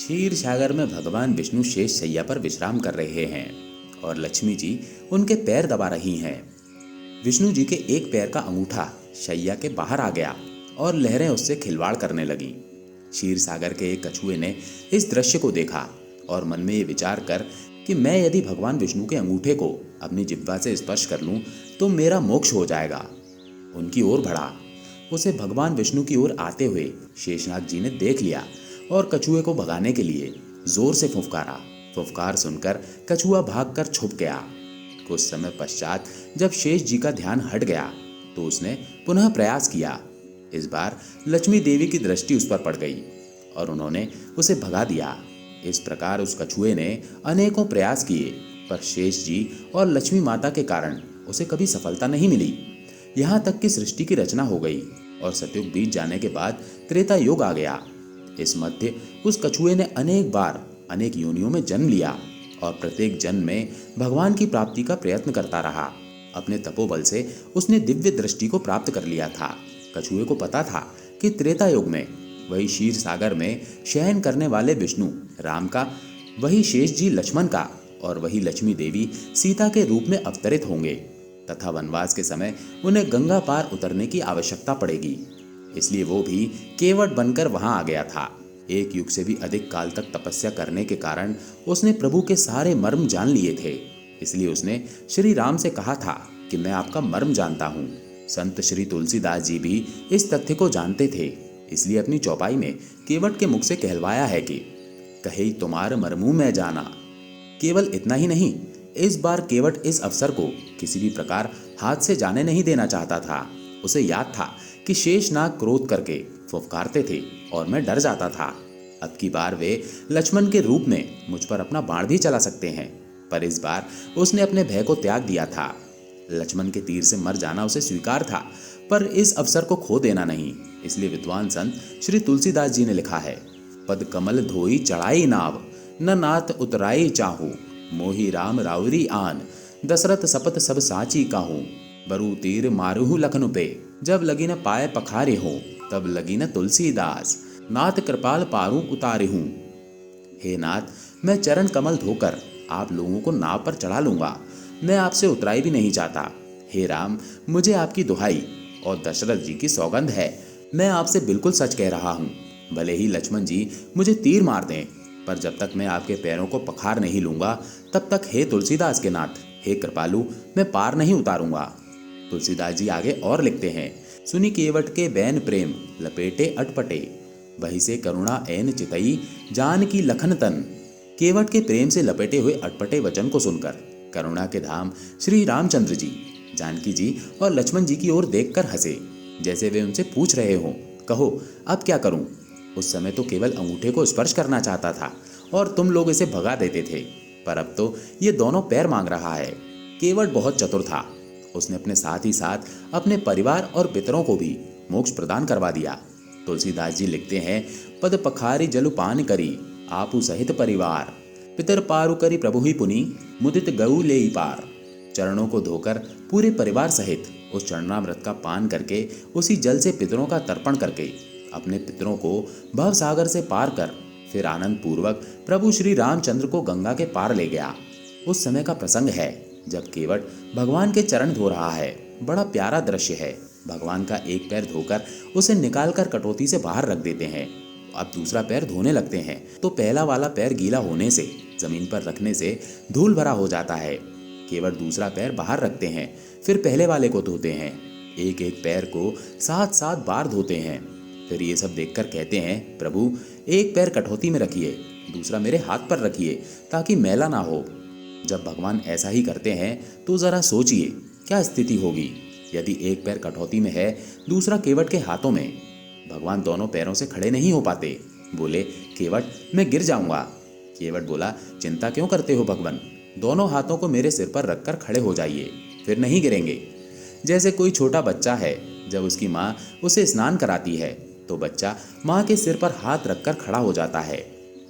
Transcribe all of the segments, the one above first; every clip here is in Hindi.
क्षीर सागर में भगवान विष्णु शेष शैया पर विश्राम कर रहे हैं और लक्ष्मी जी उनके पैर दबा रही हैं। विष्णु जी के एक पैर का अंगूठा शैया के बाहर आ गया और लहरें उससे खिलवाड़ करने लगीं। क्षीर सागर के एक कछुए ने इस दृश्य को देखा और मन में ये विचार कर कि मैं यदि भगवान विष्णु के अंगूठे को अपनी जिह्वा से स्पर्श कर लूं तो मेरा मोक्ष हो जाएगा। उनकी ओर बढ़ा। उसे भगवान विष्णु की ओर आते हुए शेषनाग जी ने देख लिया और कछुए को भगाने के लिए जोर से फुफकारा। फुफकार सुनकर कछुआ भागकर छुप गया। कुछ समय पश्चात जब शेष जी का ध्यान हट गया तो उसने पुनः प्रयास किया। इस बार लक्ष्मी देवी की दृष्टि उस पर पड़ गई और उन्होंने उसे भगा दिया। इस प्रकार उस कछुए ने अनेकों प्रयास किए पर शेष जी और लक्ष्मी माता के कारण उसे कभी सफलता नहीं मिली। यहाँ तक कि सृष्टि की रचना हो गई और सतयुग बीत जाने के बाद त्रेता युग आ गया। इस मध्य उस कछुए ने अनेक बार अनेक योनियों में जन्म लिया और प्रत्येक जन्म में भगवान की प्राप्ति का प्रयत्न करता रहा। अपने तपोबल से उसने दिव्य दृष्टि को प्राप्त कर लिया था। कछुए को पता था कि त्रेता युग में वही क्षीर सागर में शयन करने वाले विष्णु राम का, वही शेष जी लक्ष्मण का और वही लक्ष्मी देवी सीता के रूप में अवतरित होंगे तथा वनवास के समय उन्हें गंगा पार उतरने की आवश्यकता पड़ेगी। इसलिए वो भी केवट बनकर वहां आ गया था। एक युग से भी अधिक काल तक तपस्या करने के कारण उसने प्रभु के सारे मर्म जान लिए थे। इसलिए उसने श्री राम से कहा था कि मैं आपका मर्म जानता हूँ। संत श्री तुलसीदास जी भी इस तथ्य को जानते थे। इसलिए अपनी चौपाई में केवट के मुख से कहलवाया है कि कहे तुम्हार मर्मू मैं जाना। केवल इतना ही नहीं, इस बार केवट इस अवसर को किसी भी प्रकार हाथ से जाने नहीं देना चाहता था। उसे याद था कि शेषनाग क्रोध करके फुफकारते थे और मैं डर जाता था। अब की बार वे लक्ष्मण के रूप में मुझ पर अपना बाण भी चला सकते हैं, पर इस बार उसने अपने भय को त्याग दिया था। लक्ष्मण के तीर से मर जाना उसे स्वीकार था, पर इस अवसर को खो देना नहीं। इसलिए विद्वान संत श्री तुलसीदास जी ने लिखा है, पद कमल धोई चढ़ाई नाव, न नाथ उतराई चाहू, मोहि राम रावरी आन, दशरथ सपत सब साची काहू, बरु तीर मारुहु लखन पे, जब लगी न पाए पखारे हो, तब लगी न तुलसीदास, नाथ कृपाल पारू उतारे हूँ। हे नाथ, मैं चरण कमल धोकर आप लोगों को नाव पर चढ़ा लूंगा। मैं आपसे उतराई भी नहीं चाहता। हे राम, मुझे आपकी दुहाई और दशरथ जी की सौगंध है, मैं आपसे बिल्कुल सच कह रहा हूँ। भले ही लक्ष्मण जी मुझे तीर मार दें, पर जब तक मैं आपके पैरों को पखार नहीं लूंगा तब तक हे तुलसीदास के नाथ, हे कृपालु, मैं पार नहीं उतारूंगा। तुलसीदास जी आगे और लिखते हैं, सुनी केवट के बैन प्रेम लपेटे अटपटे, वही से करुणा ऐन चितई जान की लखन तन। केवट के प्रेम से लपेटे हुए अटपटे वचन को सुनकर करुणा के धाम श्री रामचंद्र जी जानकी जी और लक्ष्मण जी की ओर देखकर हंसे, जैसे वे उनसे पूछ रहे हों, कहो अब क्या करूं। उस समय तो केवल अंगूठे को स्पर्श करना चाहता था और तुम लोग इसे भगा देते थे, पर अब तो ये दोनों पैर मांग रहा है। केवट बहुत चतुर था। उसने अपने साथ ही साथ अपने परिवार और पितरों को भी मोक्ष प्रदान करवा दिया। तुलसीदास जी लिखते हैं, पद पखारी जलुपान करी आपू सहित परिवार, पितर पारु करी प्रभु ही पुनि, मुदित गऊ ले पार। चरणों को धोकर पूरे परिवार सहित उस चरणामृत का पान करके उसी जल से पितरों का तर्पण करके अपने पितरों को भव सागर से पार कर फिर आनंद पूर्वक प्रभु श्री रामचंद्र को गंगा के पार ले गया। उस समय का प्रसंग है जब केवट भगवान के चरण धो रहा है। बड़ा प्यारा दृश्य है। भगवान का एक पैर धोकर उसे निकालकर कटोती से बाहर रख देते हैं। अब दूसरा पैर धोने लगते हैं तो पहला वाला पैर गीला होने से जमीन पर रखने से धूल भरा हो जाता है। केवट दूसरा पैर बाहर रखते हैं, फिर पहले वाले को धोते हैं। एक एक पैर को 7-7 बार धोते हैं। फिर ये सब देखकर कहते हैं, प्रभु एक पैर कटौती में रखिए, दूसरा मेरे हाथ पर रखिए ताकि मैला ना हो। जब भगवान ऐसा ही करते हैं तो जरा सोचिए क्या स्थिति होगी। यदि एक पैर कटौती में है, दूसरा केवट के हाथों में, भगवान दोनों पैरों से खड़े नहीं हो पाते। बोले, केवट मैं गिर जाऊंगा। केवट बोला, चिंता क्यों करते हो भगवान, दोनों हाथों को मेरे सिर पर रखकर खड़े हो जाइए, फिर नहीं गिरेंगे। जैसे कोई छोटा बच्चा है, जब उसकी माँ उसे स्नान कराती है तो बच्चा माँ के सिर पर हाथ रखकर खड़ा हो जाता है।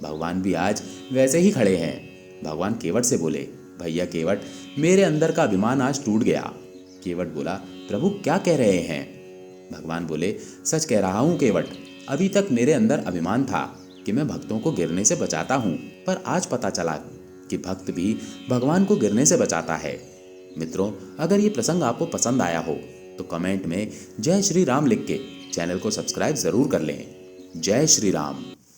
भगवान भी आज वैसे ही खड़े हैं। भगवान केवट से बोले, भैया केवट, मेरे अंदर का अभिमान आज टूट गया। केवट बोला, प्रभु क्या कह रहे हैं। भगवान बोले, सच कह रहा हूँ केवट, अभी तक मेरे अंदर अभिमान था, कि मैं भक्तों को गिरने से बचाता हूँ, पर आज पता चला कि भक्त भी भगवान को गिरने से बचाता है। मित्रों, अगर ये प्रसंग आपको पसंद आया हो तो कमेंट में जय श्री राम लिख के चैनल को सब्सक्राइब जरूर कर लें। जय श्री राम।